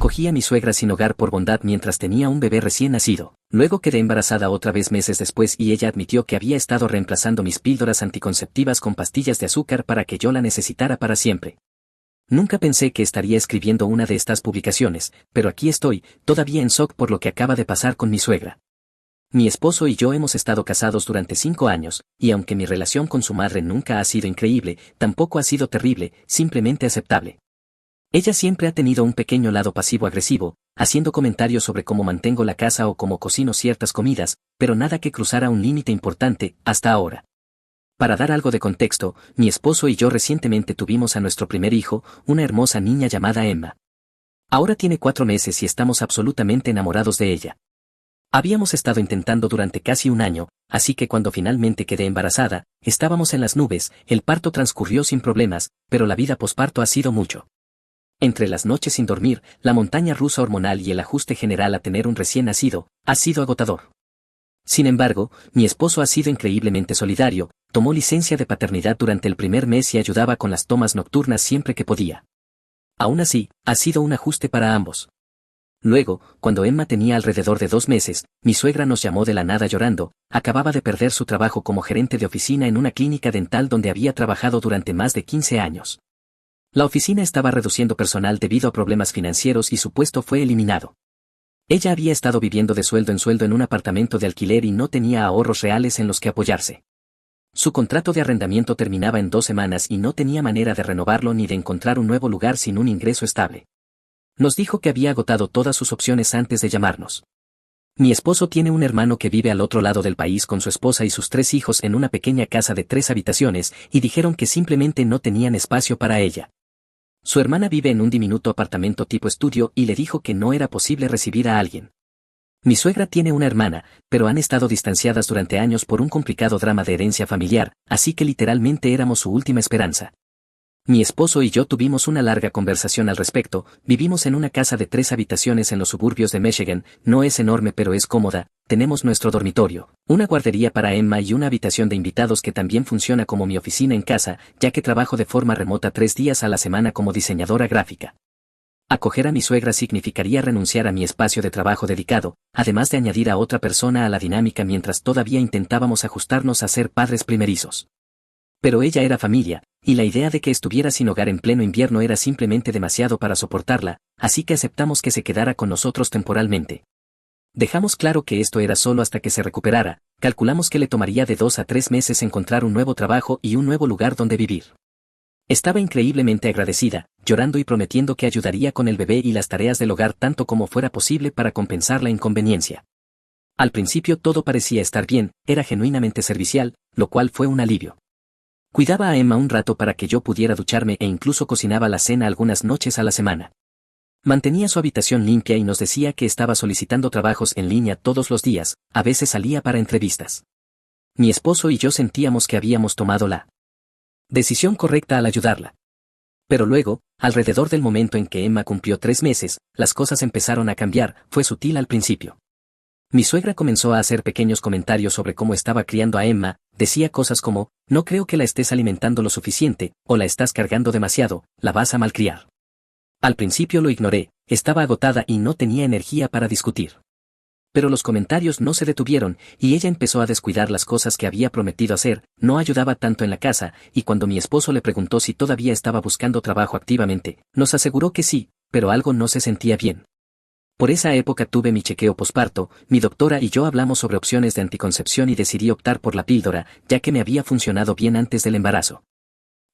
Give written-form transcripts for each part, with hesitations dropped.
Acogí a mi suegra sin hogar por bondad mientras tenía un bebé recién nacido. Luego quedé embarazada otra vez meses después y ella admitió que había estado reemplazando mis píldoras anticonceptivas con pastillas de azúcar para que yo la necesitara para siempre. Nunca pensé que estaría escribiendo una de estas publicaciones, pero aquí estoy, todavía en shock por lo que acaba de pasar con mi suegra. Mi esposo y yo hemos estado casados durante 5 años, y aunque mi relación con su madre nunca ha sido increíble, tampoco ha sido terrible, simplemente aceptable. Ella siempre ha tenido un pequeño lado pasivo-agresivo, haciendo comentarios sobre cómo mantengo la casa o cómo cocino ciertas comidas, pero nada que cruzara un límite importante, hasta ahora. Para dar algo de contexto, mi esposo y yo recientemente tuvimos a nuestro primer hijo, una hermosa niña llamada Emma. Ahora tiene 4 meses y estamos absolutamente enamorados de ella. Habíamos estado intentando durante casi un año, así que cuando finalmente quedé embarazada, estábamos en las nubes, el parto transcurrió sin problemas, pero la vida posparto ha sido mucho. Entre las noches sin dormir, la montaña rusa hormonal y el ajuste general a tener un recién nacido, ha sido agotador. Sin embargo, mi esposo ha sido increíblemente solidario, tomó licencia de paternidad durante el primer mes y ayudaba con las tomas nocturnas siempre que podía. Aún así, ha sido un ajuste para ambos. Luego, cuando Emma tenía alrededor de 2 meses, mi suegra nos llamó de la nada llorando, acababa de perder su trabajo como gerente de oficina en una clínica dental donde había trabajado durante más de 15 años. La oficina estaba reduciendo personal debido a problemas financieros y su puesto fue eliminado. Ella había estado viviendo de sueldo en un apartamento de alquiler y no tenía ahorros reales en los que apoyarse. Su contrato de arrendamiento terminaba en 2 semanas y no tenía manera de renovarlo ni de encontrar un nuevo lugar sin un ingreso estable. Nos dijo que había agotado todas sus opciones antes de llamarnos. Mi esposo tiene un hermano que vive al otro lado del país con su esposa y sus 3 hijos en una pequeña casa de 3 habitaciones y dijeron que simplemente no tenían espacio para ella. Su hermana vive en un diminuto apartamento tipo estudio y le dijo que no era posible recibir a alguien. Mi suegra tiene una hermana, pero han estado distanciadas durante años por un complicado drama de herencia familiar, así que literalmente éramos su última esperanza. Mi esposo y yo tuvimos una larga conversación al respecto, vivimos en una casa de 3 habitaciones en los suburbios de Michigan, no es enorme pero es cómoda, tenemos nuestro dormitorio, una guardería para Emma y una habitación de invitados que también funciona como mi oficina en casa, ya que trabajo de forma remota 3 días a la semana como diseñadora gráfica. Acoger a mi suegra significaría renunciar a mi espacio de trabajo dedicado, además de añadir a otra persona a la dinámica mientras todavía intentábamos ajustarnos a ser padres primerizos. Pero ella era familia, y la idea de que estuviera sin hogar en pleno invierno era simplemente demasiado para soportarla, así que aceptamos que se quedara con nosotros temporalmente. Dejamos claro que esto era solo hasta que se recuperara, calculamos que le tomaría de 2 a 3 meses encontrar un nuevo trabajo y un nuevo lugar donde vivir. Estaba increíblemente agradecida, llorando y prometiendo que ayudaría con el bebé y las tareas del hogar tanto como fuera posible para compensar la inconveniencia. Al principio todo parecía estar bien, era genuinamente servicial, lo cual fue un alivio. Cuidaba a Emma un rato para que yo pudiera ducharme e incluso cocinaba la cena algunas noches a la semana. Mantenía su habitación limpia y nos decía que estaba solicitando trabajos en línea todos los días, a veces salía para entrevistas. Mi esposo y yo sentíamos que habíamos tomado la decisión correcta al ayudarla. Pero luego, alrededor del momento en que Emma cumplió 3 meses, las cosas empezaron a cambiar, fue sutil al principio. Mi suegra comenzó a hacer pequeños comentarios sobre cómo estaba criando a Emma, decía cosas como, no creo que la estés alimentando lo suficiente, o la estás cargando demasiado, la vas a malcriar. Al principio lo ignoré, estaba agotada y no tenía energía para discutir. Pero los comentarios no se detuvieron, y ella empezó a descuidar las cosas que había prometido hacer, no ayudaba tanto en la casa, y cuando mi esposo le preguntó si todavía estaba buscando trabajo activamente, nos aseguró que sí, pero algo no se sentía bien. Por esa época tuve mi chequeo posparto, mi doctora y yo hablamos sobre opciones de anticoncepción y decidí optar por la píldora, ya que me había funcionado bien antes del embarazo.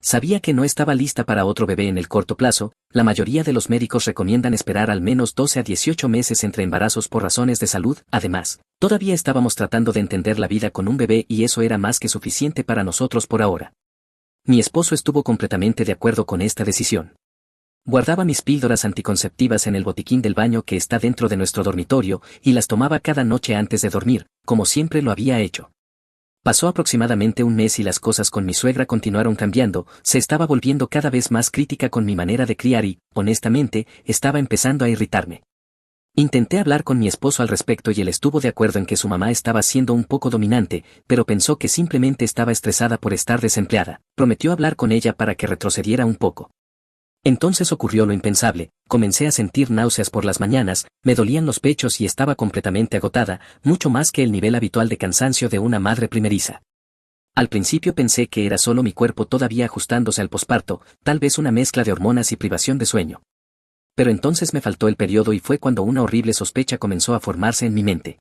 Sabía que no estaba lista para otro bebé en el corto plazo, la mayoría de los médicos recomiendan esperar al menos 12 a 18 meses entre embarazos por razones de salud, además, todavía estábamos tratando de entender la vida con un bebé y eso era más que suficiente para nosotros por ahora. Mi esposo estuvo completamente de acuerdo con esta decisión. Guardaba mis píldoras anticonceptivas en el botiquín del baño que está dentro de nuestro dormitorio y las tomaba cada noche antes de dormir, como siempre lo había hecho. Pasó aproximadamente un mes y las cosas con mi suegra continuaron cambiando, se estaba volviendo cada vez más crítica con mi manera de criar y, honestamente, estaba empezando a irritarme. Intenté hablar con mi esposo al respecto y él estuvo de acuerdo en que su mamá estaba siendo un poco dominante, pero pensó que simplemente estaba estresada por estar desempleada. Prometió hablar con ella para que retrocediera un poco. Entonces ocurrió lo impensable, comencé a sentir náuseas por las mañanas, me dolían los pechos y estaba completamente agotada, mucho más que el nivel habitual de cansancio de una madre primeriza. Al principio pensé que era solo mi cuerpo todavía ajustándose al posparto, tal vez una mezcla de hormonas y privación de sueño. Pero entonces me faltó el periodo y fue cuando una horrible sospecha comenzó a formarse en mi mente.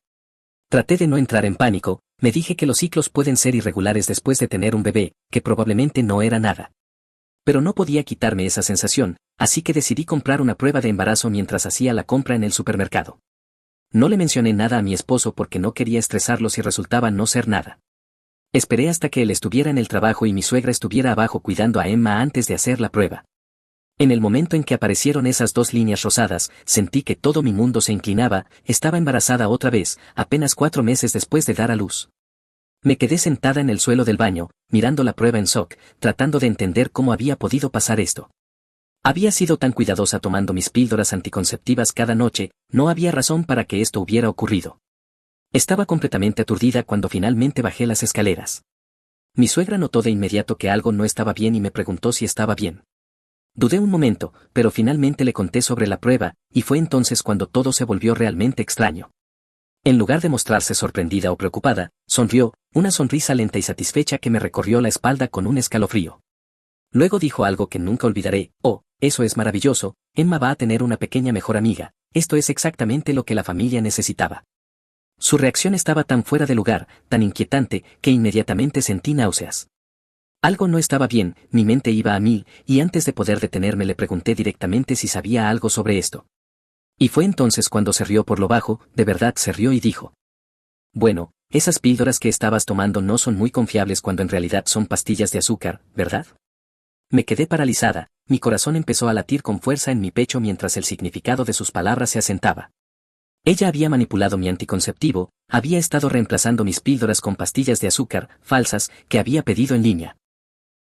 Traté de no entrar en pánico, me dije que los ciclos pueden ser irregulares después de tener un bebé, que probablemente no era nada. Pero no podía quitarme esa sensación, así que decidí comprar una prueba de embarazo mientras hacía la compra en el supermercado. No le mencioné nada a mi esposo porque no quería estresarlo si resultaba no ser nada. Esperé hasta que él estuviera en el trabajo y mi suegra estuviera abajo cuidando a Emma antes de hacer la prueba. En el momento en que aparecieron esas dos líneas rosadas, sentí que todo mi mundo se inclinaba, estaba embarazada otra vez, apenas 4 meses después de dar a luz. Me quedé sentada en el suelo del baño, mirando la prueba en shock, tratando de entender cómo había podido pasar esto. Había sido tan cuidadosa tomando mis píldoras anticonceptivas cada noche, no había razón para que esto hubiera ocurrido. Estaba completamente aturdida cuando finalmente bajé las escaleras. Mi suegra notó de inmediato que algo no estaba bien y me preguntó si estaba bien. Dudé un momento, pero finalmente le conté sobre la prueba, y fue entonces cuando todo se volvió realmente extraño. En lugar de mostrarse sorprendida o preocupada, sonrió, una sonrisa lenta y satisfecha que me recorrió la espalda con un escalofrío. Luego dijo algo que nunca olvidaré: oh, eso es maravilloso, Emma va a tener una pequeña mejor amiga, esto es exactamente lo que la familia necesitaba. Su reacción estaba tan fuera de lugar, tan inquietante, que inmediatamente sentí náuseas. Algo no estaba bien, mi mente iba a mil, y antes de poder detenerme le pregunté directamente si sabía algo sobre esto. Y fue entonces cuando se rió por lo bajo, de verdad se rió y dijo: bueno, esas píldoras que estabas tomando no son muy confiables cuando en realidad son pastillas de azúcar, ¿verdad? Me quedé paralizada, mi corazón empezó a latir con fuerza en mi pecho mientras el significado de sus palabras se asentaba. Ella había manipulado mi anticonceptivo, había estado reemplazando mis píldoras con pastillas de azúcar, falsas, que había pedido en línea.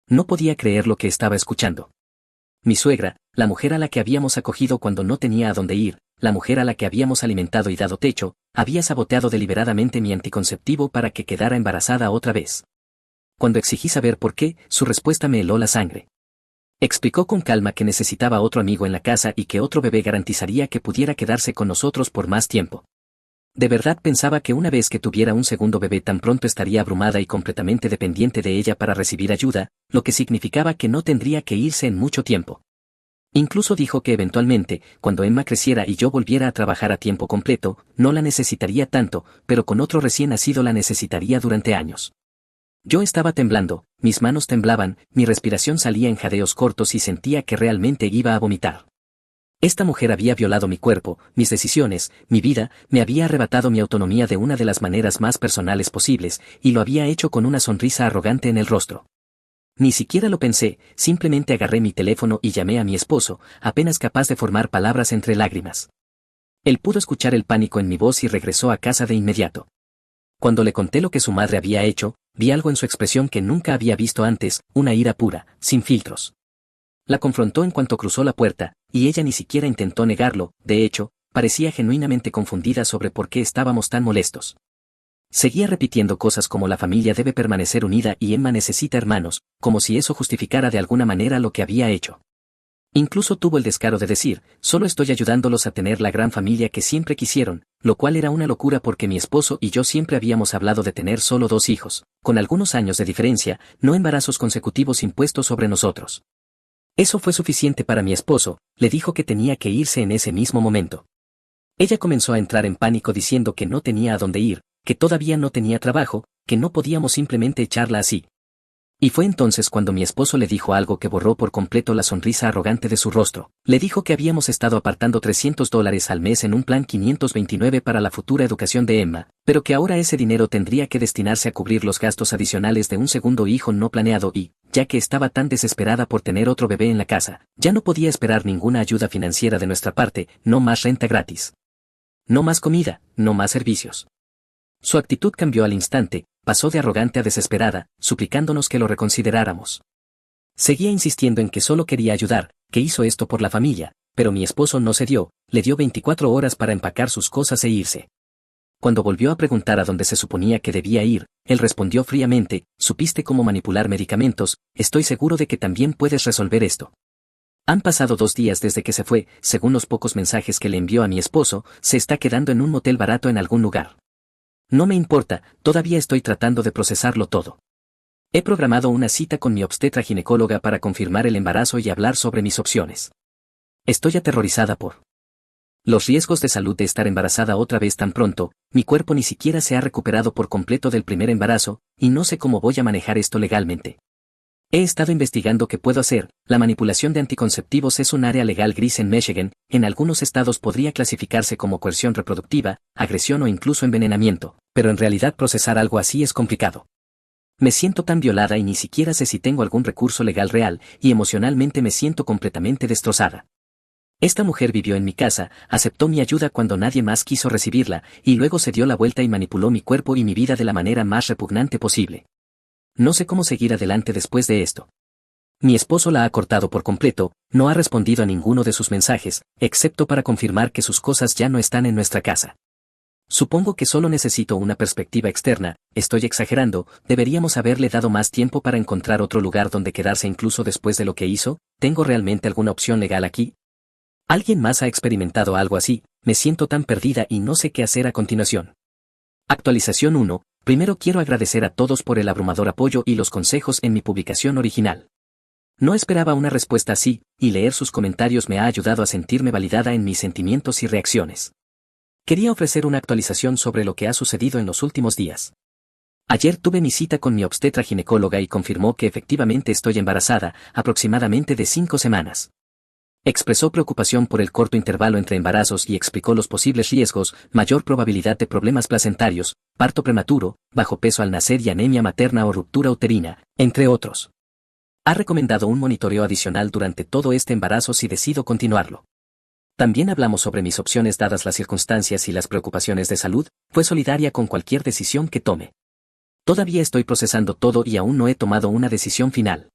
No podía creer lo que estaba escuchando. Mi suegra, la mujer a la que habíamos acogido cuando no tenía a dónde ir, la mujer a la que habíamos alimentado y dado techo, había saboteado deliberadamente mi anticonceptivo para que quedara embarazada otra vez. Cuando exigí saber por qué, su respuesta me heló la sangre. Explicó con calma que necesitaba otro amigo en la casa y que otro bebé garantizaría que pudiera quedarse con nosotros por más tiempo. De verdad pensaba que una vez que tuviera un segundo bebé tan pronto estaría abrumada y completamente dependiente de ella para recibir ayuda, lo que significaba que no tendría que irse en mucho tiempo. Incluso dijo que eventualmente, cuando Emma creciera y yo volviera a trabajar a tiempo completo, no la necesitaría tanto, pero con otro recién nacido la necesitaría durante años. Yo estaba temblando, mis manos temblaban, mi respiración salía en jadeos cortos y sentía que realmente iba a vomitar. Esta mujer había violado mi cuerpo, mis decisiones, mi vida, me había arrebatado mi autonomía de una de las maneras más personales posibles, y lo había hecho con una sonrisa arrogante en el rostro. Ni siquiera lo pensé, simplemente agarré mi teléfono y llamé a mi esposo, apenas capaz de formar palabras entre lágrimas. Él pudo escuchar el pánico en mi voz y regresó a casa de inmediato. Cuando le conté lo que su madre había hecho, vi algo en su expresión que nunca había visto antes, una ira pura, sin filtros. La confrontó en cuanto cruzó la puerta, y ella ni siquiera intentó negarlo, de hecho, parecía genuinamente confundida sobre por qué estábamos tan molestos. Seguía repitiendo cosas como la familia debe permanecer unida y Emma necesita hermanos, como si eso justificara de alguna manera lo que había hecho. Incluso tuvo el descaro de decir: solo estoy ayudándolos a tener la gran familia que siempre quisieron, lo cual era una locura porque mi esposo y yo siempre habíamos hablado de tener solo 2 hijos, con algunos años de diferencia, no embarazos consecutivos impuestos sobre nosotros. Eso fue suficiente para mi esposo, le dijo que tenía que irse en ese mismo momento. Ella comenzó a entrar en pánico diciendo que no tenía a dónde ir, que todavía no tenía trabajo, que no podíamos simplemente echarla así. Y fue entonces cuando mi esposo le dijo algo que borró por completo la sonrisa arrogante de su rostro. Le dijo que habíamos estado apartando $300 al mes en un plan 529 para la futura educación de Emma, pero que ahora ese dinero tendría que destinarse a cubrir los gastos adicionales de un segundo hijo no planeado y, ya que estaba tan desesperada por tener otro bebé en la casa, ya no podía esperar ninguna ayuda financiera de nuestra parte, no más renta gratis. No más comida, no más servicios. Su actitud cambió al instante, pasó de arrogante a desesperada, suplicándonos que lo reconsideráramos. Seguía insistiendo en que solo quería ayudar, que hizo esto por la familia, pero mi esposo no cedió, le dio 24 horas para empacar sus cosas e irse. Cuando volvió a preguntar a dónde se suponía que debía ir, él respondió fríamente: supiste cómo manipular medicamentos, estoy seguro de que también puedes resolver esto. Han pasado 2 días desde que se fue, según los pocos mensajes que le envió a mi esposo, se está quedando en un motel barato en algún lugar. No me importa, todavía estoy tratando de procesarlo todo. He programado una cita con mi obstetra ginecóloga para confirmar el embarazo y hablar sobre mis opciones. Estoy aterrorizada por los riesgos de salud de estar embarazada otra vez tan pronto. Mi cuerpo ni siquiera se ha recuperado por completo del primer embarazo, y no sé cómo voy a manejar esto legalmente. He estado investigando qué puedo hacer. La manipulación de anticonceptivos es un área legal gris en Michigan. En algunos estados podría clasificarse como coerción reproductiva, agresión o incluso envenenamiento, pero en realidad procesar algo así es complicado. Me siento tan violada y ni siquiera sé si tengo algún recurso legal real, y emocionalmente me siento completamente destrozada. Esta mujer vivió en mi casa, aceptó mi ayuda cuando nadie más quiso recibirla, y luego se dio la vuelta y manipuló mi cuerpo y mi vida de la manera más repugnante posible. No sé cómo seguir adelante después de esto. Mi esposo la ha cortado por completo, no ha respondido a ninguno de sus mensajes, excepto para confirmar que sus cosas ya no están en nuestra casa. Supongo que solo necesito una perspectiva externa. Estoy exagerando, deberíamos haberle dado más tiempo para encontrar otro lugar donde quedarse incluso después de lo que hizo. ¿Tengo realmente alguna opción legal aquí? ¿Alguien más ha experimentado algo así? Me siento tan perdida y no sé qué hacer a continuación. Actualización 1. Primero quiero agradecer a todos por el abrumador apoyo y los consejos en mi publicación original. No esperaba una respuesta así, y leer sus comentarios me ha ayudado a sentirme validada en mis sentimientos y reacciones. Quería ofrecer una actualización sobre lo que ha sucedido en los últimos días. Ayer tuve mi cita con mi obstetra ginecóloga y confirmó que efectivamente estoy embarazada, aproximadamente de 5 semanas. Expresó preocupación por el corto intervalo entre embarazos y explicó los posibles riesgos: mayor probabilidad de problemas placentarios, parto prematuro, bajo peso al nacer y anemia materna o ruptura uterina, entre otros. Ha recomendado un monitoreo adicional durante todo este embarazo si decido continuarlo. También hablamos sobre mis opciones dadas las circunstancias y las preocupaciones de salud. Fue solidaria con cualquier decisión que tome. Todavía estoy procesando todo y aún no he tomado una decisión final.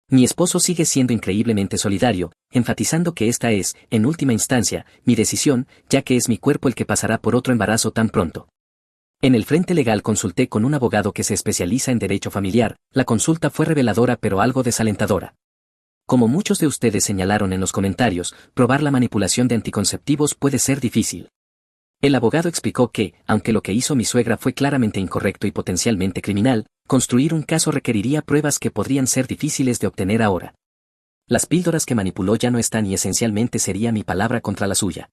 Mi esposo sigue siendo increíblemente solidario, enfatizando que esta es, en última instancia, mi decisión, ya que es mi cuerpo el que pasará por otro embarazo tan pronto. En el frente legal consulté con un abogado que se especializa en derecho familiar. La consulta fue reveladora pero algo desalentadora. Como muchos de ustedes señalaron en los comentarios, probar la manipulación de anticonceptivos puede ser difícil. El abogado explicó que, aunque lo que hizo mi suegra fue claramente incorrecto y potencialmente criminal, construir un caso requeriría pruebas que podrían ser difíciles de obtener ahora. Las píldoras que manipuló ya no están y esencialmente sería mi palabra contra la suya.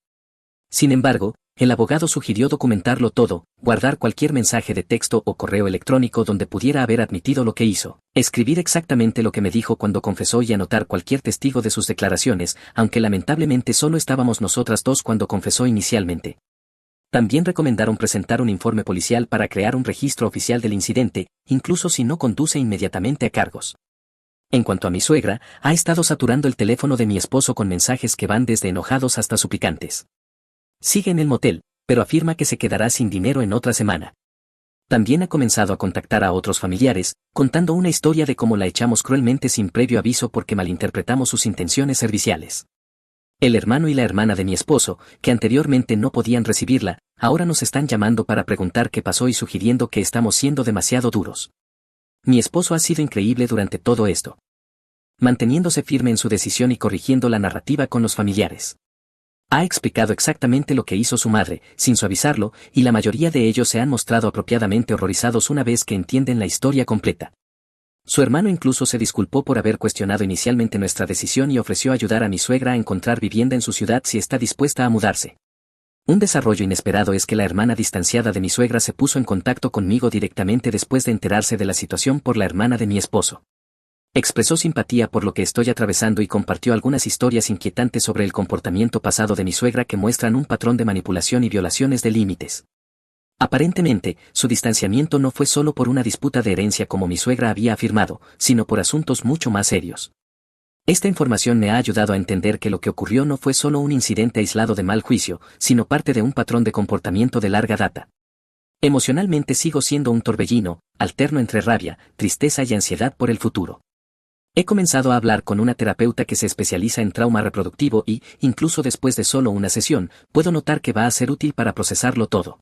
Sin embargo, el abogado sugirió documentarlo todo, guardar cualquier mensaje de texto o correo electrónico donde pudiera haber admitido lo que hizo, escribir exactamente lo que me dijo cuando confesó y anotar cualquier testigo de sus declaraciones, aunque lamentablemente solo estábamos nosotras dos cuando confesó inicialmente. También recomendaron presentar un informe policial para crear un registro oficial del incidente, incluso si no conduce inmediatamente a cargos. En cuanto a mi suegra, ha estado saturando el teléfono de mi esposo con mensajes que van desde enojados hasta suplicantes. Sigue en el motel, pero afirma que se quedará sin dinero en otra semana. También ha comenzado a contactar a otros familiares, contando una historia de cómo la echamos cruelmente sin previo aviso porque malinterpretamos sus intenciones serviciales. El hermano y la hermana de mi esposo, que anteriormente no podían recibirla, ahora nos están llamando para preguntar qué pasó y sugiriendo que estamos siendo demasiado duros. Mi esposo ha sido increíble durante todo esto, manteniéndose firme en su decisión y corrigiendo la narrativa con los familiares. Ha explicado exactamente lo que hizo su madre, sin suavizarlo, y la mayoría de ellos se han mostrado apropiadamente horrorizados una vez que entienden la historia completa. Su hermano incluso se disculpó por haber cuestionado inicialmente nuestra decisión y ofreció ayudar a mi suegra a encontrar vivienda en su ciudad si está dispuesta a mudarse. Un desarrollo inesperado es que la hermana distanciada de mi suegra se puso en contacto conmigo directamente después de enterarse de la situación por la hermana de mi esposo. Expresó simpatía por lo que estoy atravesando y compartió algunas historias inquietantes sobre el comportamiento pasado de mi suegra que muestran un patrón de manipulación y violaciones de límites. Aparentemente, su distanciamiento no fue solo por una disputa de herencia como mi suegra había afirmado, sino por asuntos mucho más serios. Esta información me ha ayudado a entender que lo que ocurrió no fue solo un incidente aislado de mal juicio, sino parte de un patrón de comportamiento de larga data. Emocionalmente sigo siendo un torbellino, alterno entre rabia, tristeza y ansiedad por el futuro. He comenzado a hablar con una terapeuta que se especializa en trauma reproductivo y, incluso después de solo una sesión, puedo notar que va a ser útil para procesarlo todo.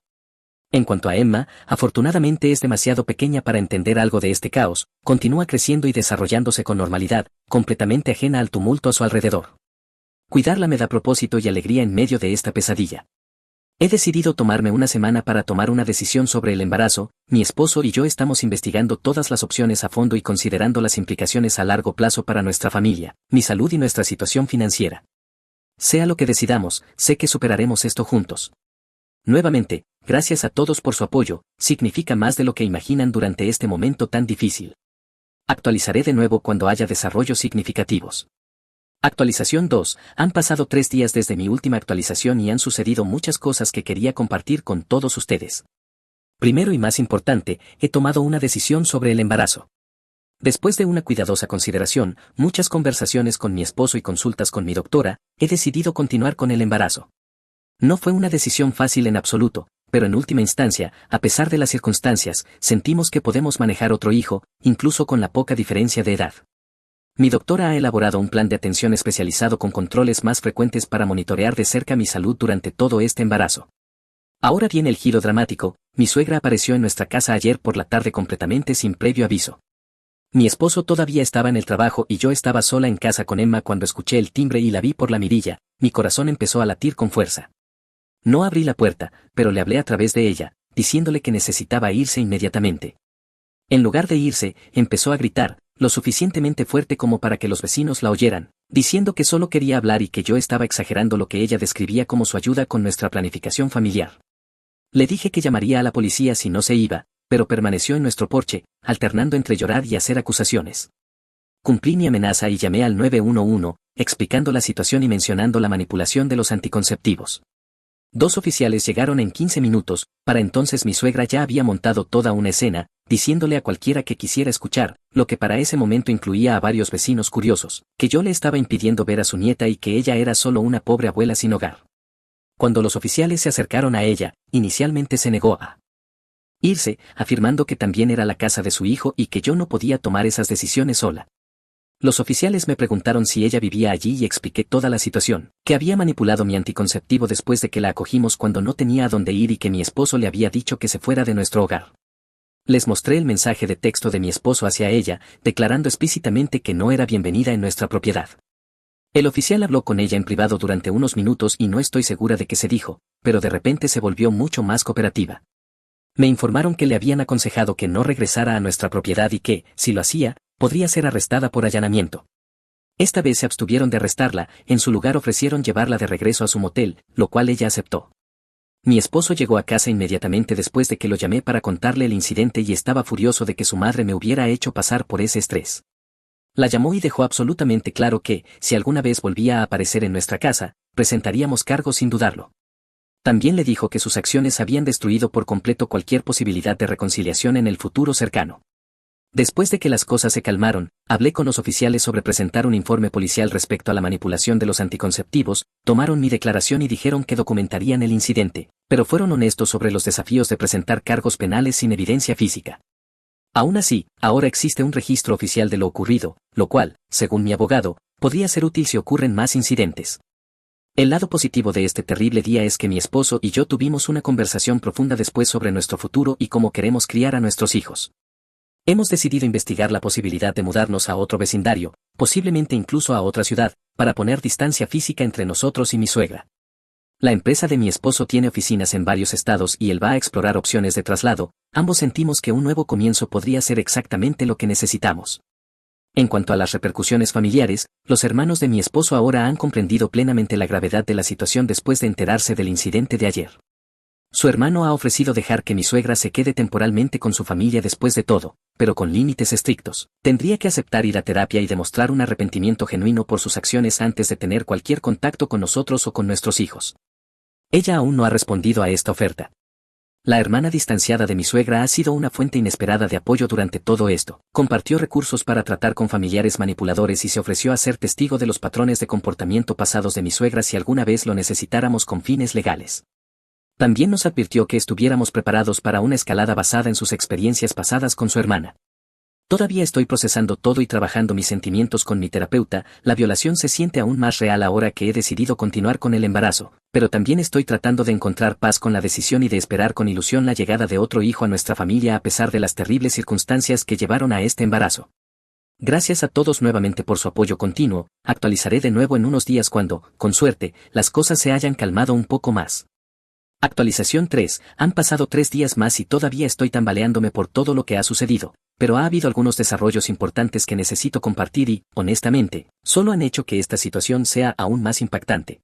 En cuanto a Emma, afortunadamente es demasiado pequeña para entender algo de este caos, continúa creciendo y desarrollándose con normalidad, completamente ajena al tumulto a su alrededor. Cuidarla me da propósito y alegría en medio de esta pesadilla. He decidido tomarme una semana para tomar una decisión sobre el embarazo. Mi esposo y yo estamos investigando todas las opciones a fondo y considerando las implicaciones a largo plazo para nuestra familia, mi salud y nuestra situación financiera. Sea lo que decidamos, sé que superaremos esto juntos. Nuevamente, gracias a todos por su apoyo, significa más de lo que imaginan durante este momento tan difícil. Actualizaré de nuevo cuando haya desarrollos significativos. Actualización 2. Han pasado 3 días desde mi última actualización y han sucedido muchas cosas que quería compartir con todos ustedes. Primero y más importante, he tomado una decisión sobre el embarazo. Después de una cuidadosa consideración, muchas conversaciones con mi esposo y consultas con mi doctora, he decidido continuar con el embarazo. No fue una decisión fácil en absoluto, pero en última instancia, a pesar de las circunstancias, sentimos que podemos manejar otro hijo, incluso con la poca diferencia de edad. Mi doctora ha elaborado un plan de atención especializado con controles más frecuentes para monitorear de cerca mi salud durante todo este embarazo. Ahora viene el giro dramático. Mi suegra apareció en nuestra casa ayer por la tarde completamente sin previo aviso. Mi esposo todavía estaba en el trabajo y yo estaba sola en casa con Emma cuando escuché el timbre y la vi por la mirilla. Mi corazón empezó a latir con fuerza. No abrí la puerta, pero le hablé a través de ella, diciéndole que necesitaba irse inmediatamente. En lugar de irse, empezó a gritar, lo suficientemente fuerte como para que los vecinos la oyeran, diciendo que solo quería hablar y que yo estaba exagerando lo que ella describía como su ayuda con nuestra planificación familiar. Le dije que llamaría a la policía si no se iba, pero permaneció en nuestro porche, alternando entre llorar y hacer acusaciones. Cumplí mi amenaza y llamé al 911, explicando la situación y mencionando la manipulación de los anticonceptivos. 2 oficiales llegaron en 15 minutos, para entonces mi suegra ya había montado toda una escena, diciéndole a cualquiera que quisiera escuchar, lo que para ese momento incluía a varios vecinos curiosos, que yo le estaba impidiendo ver a su nieta y que ella era solo una pobre abuela sin hogar. Cuando los oficiales se acercaron a ella, inicialmente se negó a irse, afirmando que también era la casa de su hijo y que yo no podía tomar esas decisiones sola. Los oficiales me preguntaron si ella vivía allí y expliqué toda la situación, que había manipulado mi anticonceptivo después de que la acogimos cuando no tenía a dónde ir y que mi esposo le había dicho que se fuera de nuestro hogar. Les mostré el mensaje de texto de mi esposo hacia ella, declarando explícitamente que no era bienvenida en nuestra propiedad. El oficial habló con ella en privado durante unos minutos y no estoy segura de qué se dijo, pero de repente se volvió mucho más cooperativa. Me informaron que le habían aconsejado que no regresara a nuestra propiedad y que, si lo hacía, podría ser arrestada por allanamiento. Esta vez se abstuvieron de arrestarla, en su lugar ofrecieron llevarla de regreso a su motel, lo cual ella aceptó. Mi esposo llegó a casa inmediatamente después de que lo llamé para contarle el incidente y estaba furioso de que su madre me hubiera hecho pasar por ese estrés. La llamó y dejó absolutamente claro que, si alguna vez volvía a aparecer en nuestra casa, presentaríamos cargos sin dudarlo. También le dijo que sus acciones habían destruido por completo cualquier posibilidad de reconciliación en el futuro cercano. Después de que las cosas se calmaron, hablé con los oficiales sobre presentar un informe policial respecto a la manipulación de los anticonceptivos, tomaron mi declaración y dijeron que documentarían el incidente, pero fueron honestos sobre los desafíos de presentar cargos penales sin evidencia física. Aún así, ahora existe un registro oficial de lo ocurrido, lo cual, según mi abogado, podría ser útil si ocurren más incidentes. El lado positivo de este terrible día es que mi esposo y yo tuvimos una conversación profunda después sobre nuestro futuro y cómo queremos criar a nuestros hijos. Hemos decidido investigar la posibilidad de mudarnos a otro vecindario, posiblemente incluso a otra ciudad, para poner distancia física entre nosotros y mi suegra. La empresa de mi esposo tiene oficinas en varios estados y él va a explorar opciones de traslado. Ambos sentimos que un nuevo comienzo podría ser exactamente lo que necesitamos. En cuanto a las repercusiones familiares, los hermanos de mi esposo ahora han comprendido plenamente la gravedad de la situación después de enterarse del incidente de ayer. Su hermano ha ofrecido dejar que mi suegra se quede temporalmente con su familia después de todo, pero con límites estrictos. Tendría que aceptar ir a terapia y demostrar un arrepentimiento genuino por sus acciones antes de tener cualquier contacto con nosotros o con nuestros hijos. Ella aún no ha respondido a esta oferta. La hermana distanciada de mi suegra ha sido una fuente inesperada de apoyo durante todo esto. Compartió recursos para tratar con familiares manipuladores y se ofreció a ser testigo de los patrones de comportamiento pasados de mi suegra si alguna vez lo necesitáramos con fines legales. También nos advirtió que estuviéramos preparados para una escalada basada en sus experiencias pasadas con su hermana. Todavía estoy procesando todo y trabajando mis sentimientos con mi terapeuta. La violación se siente aún más real ahora que he decidido continuar con el embarazo, pero también estoy tratando de encontrar paz con la decisión y de esperar con ilusión la llegada de otro hijo a nuestra familia a pesar de las terribles circunstancias que llevaron a este embarazo. Gracias a todos nuevamente por su apoyo continuo. Actualizaré de nuevo en unos días cuando, con suerte, las cosas se hayan calmado un poco más. Actualización 3. Han pasado 3 días más y todavía estoy tambaleándome por todo lo que ha sucedido, pero ha habido algunos desarrollos importantes que necesito compartir y, honestamente, solo han hecho que esta situación sea aún más impactante.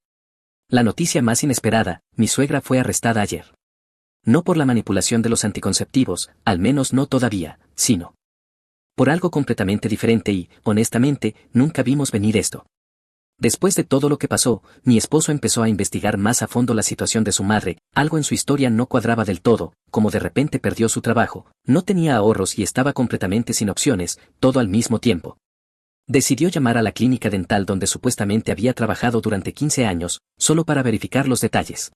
La noticia más inesperada: mi suegra fue arrestada ayer. No por la manipulación de los anticonceptivos, al menos no todavía, sino por algo completamente diferente y, honestamente, nunca vimos venir esto. Después de todo lo que pasó, mi esposo empezó a investigar más a fondo la situación de su madre. Algo en su historia no cuadraba del todo, como de repente perdió su trabajo, no tenía ahorros y estaba completamente sin opciones, todo al mismo tiempo. Decidió llamar a la clínica dental donde supuestamente había trabajado durante 15 años, solo para verificar los detalles.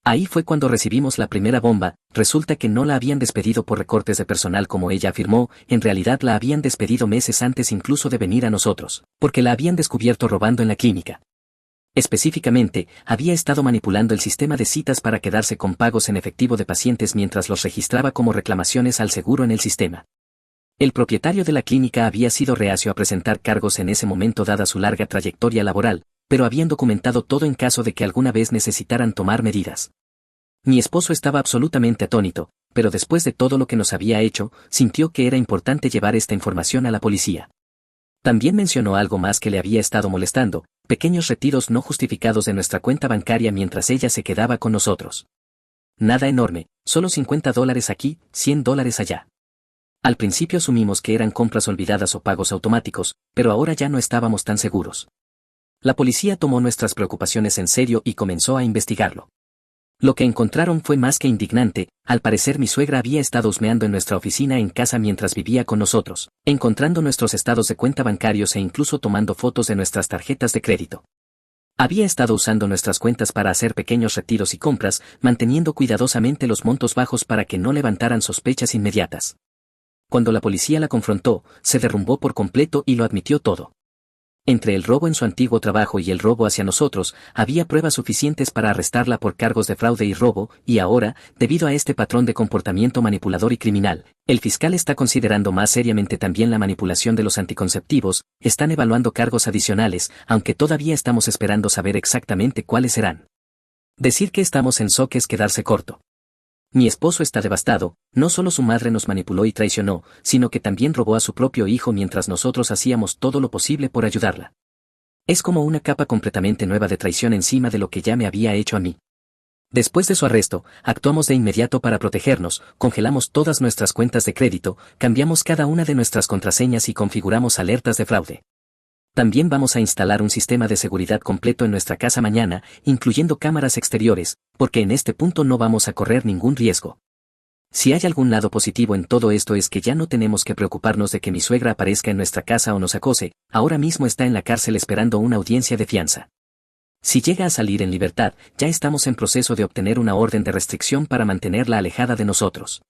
Ahí fue cuando recibimos la primera bomba. Resulta que no la habían despedido por recortes de personal como ella afirmó, en realidad la habían despedido meses antes incluso de venir a nosotros, porque la habían descubierto robando en la clínica. Específicamente, había estado manipulando el sistema de citas para quedarse con pagos en efectivo de pacientes mientras los registraba como reclamaciones al seguro en el sistema. El propietario de la clínica había sido reacio a presentar cargos en ese momento dada su larga trayectoria laboral, pero habían documentado todo en caso de que alguna vez necesitaran tomar medidas. Mi esposo estaba absolutamente atónito, pero después de todo lo que nos había hecho, sintió que era importante llevar esta información a la policía. También mencionó algo más que le había estado molestando: pequeños retiros no justificados de nuestra cuenta bancaria mientras ella se quedaba con nosotros. Nada enorme, solo $50 aquí, $100 allá. Al principio asumimos que eran compras olvidadas o pagos automáticos, pero ahora ya no estábamos tan seguros. La policía tomó nuestras preocupaciones en serio y comenzó a investigarlo. Lo que encontraron fue más que indignante. Al parecer mi suegra había estado husmeando en nuestra oficina en casa mientras vivía con nosotros, encontrando nuestros estados de cuenta bancarios e incluso tomando fotos de nuestras tarjetas de crédito. Había estado usando nuestras cuentas para hacer pequeños retiros y compras, manteniendo cuidadosamente los montos bajos para que no levantaran sospechas inmediatas. Cuando la policía la confrontó, se derrumbó por completo y lo admitió todo. Entre el robo en su antiguo trabajo y el robo hacia nosotros, había pruebas suficientes para arrestarla por cargos de fraude y robo, y ahora, debido a este patrón de comportamiento manipulador y criminal, el fiscal está considerando más seriamente también la manipulación de los anticonceptivos. Están evaluando cargos adicionales, aunque todavía estamos esperando saber exactamente cuáles serán. Decir que estamos en shock es quedarse corto. Mi esposo está devastado. No solo su madre nos manipuló y traicionó, sino que también robó a su propio hijo mientras nosotros hacíamos todo lo posible por ayudarla. Es como una capa completamente nueva de traición encima de lo que ya me había hecho a mí. Después de su arresto, actuamos de inmediato para protegernos, congelamos todas nuestras cuentas de crédito, cambiamos cada una de nuestras contraseñas y configuramos alertas de fraude. También vamos a instalar un sistema de seguridad completo en nuestra casa mañana, incluyendo cámaras exteriores, porque en este punto no vamos a correr ningún riesgo. Si hay algún lado positivo en todo esto es que ya no tenemos que preocuparnos de que mi suegra aparezca en nuestra casa o nos acose. Ahora mismo está en la cárcel esperando una audiencia de fianza. Si llega a salir en libertad, ya estamos en proceso de obtener una orden de restricción para mantenerla alejada de nosotros.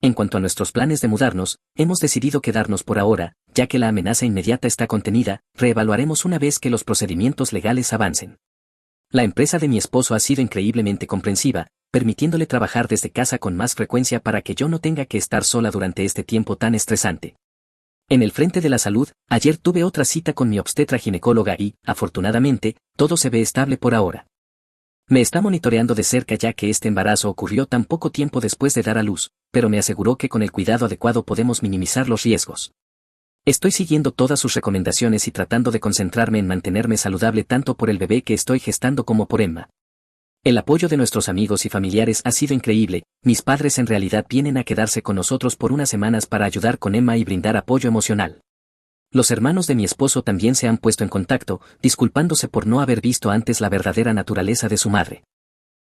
En cuanto a nuestros planes de mudarnos, hemos decidido quedarnos por ahora, ya que la amenaza inmediata está contenida. Reevaluaremos una vez que los procedimientos legales avancen. La empresa de mi esposo ha sido increíblemente comprensiva, permitiéndole trabajar desde casa con más frecuencia para que yo no tenga que estar sola durante este tiempo tan estresante. En el frente de la salud, ayer tuve otra cita con mi obstetra ginecóloga y, afortunadamente, todo se ve estable por ahora. Me está monitoreando de cerca ya que este embarazo ocurrió tan poco tiempo después de dar a luz, pero me aseguró que con el cuidado adecuado podemos minimizar los riesgos. Estoy siguiendo todas sus recomendaciones y tratando de concentrarme en mantenerme saludable tanto por el bebé que estoy gestando como por Emma. El apoyo de nuestros amigos y familiares ha sido increíble. Mis padres en realidad vienen a quedarse con nosotros por unas semanas para ayudar con Emma y brindar apoyo emocional. Los hermanos de mi esposo también se han puesto en contacto, disculpándose por no haber visto antes la verdadera naturaleza de su madre.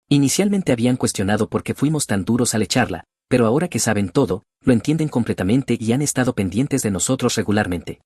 Inicialmente habían cuestionado por qué fuimos tan duros al echarla, pero ahora que saben todo, lo entienden completamente y han estado pendientes de nosotros regularmente.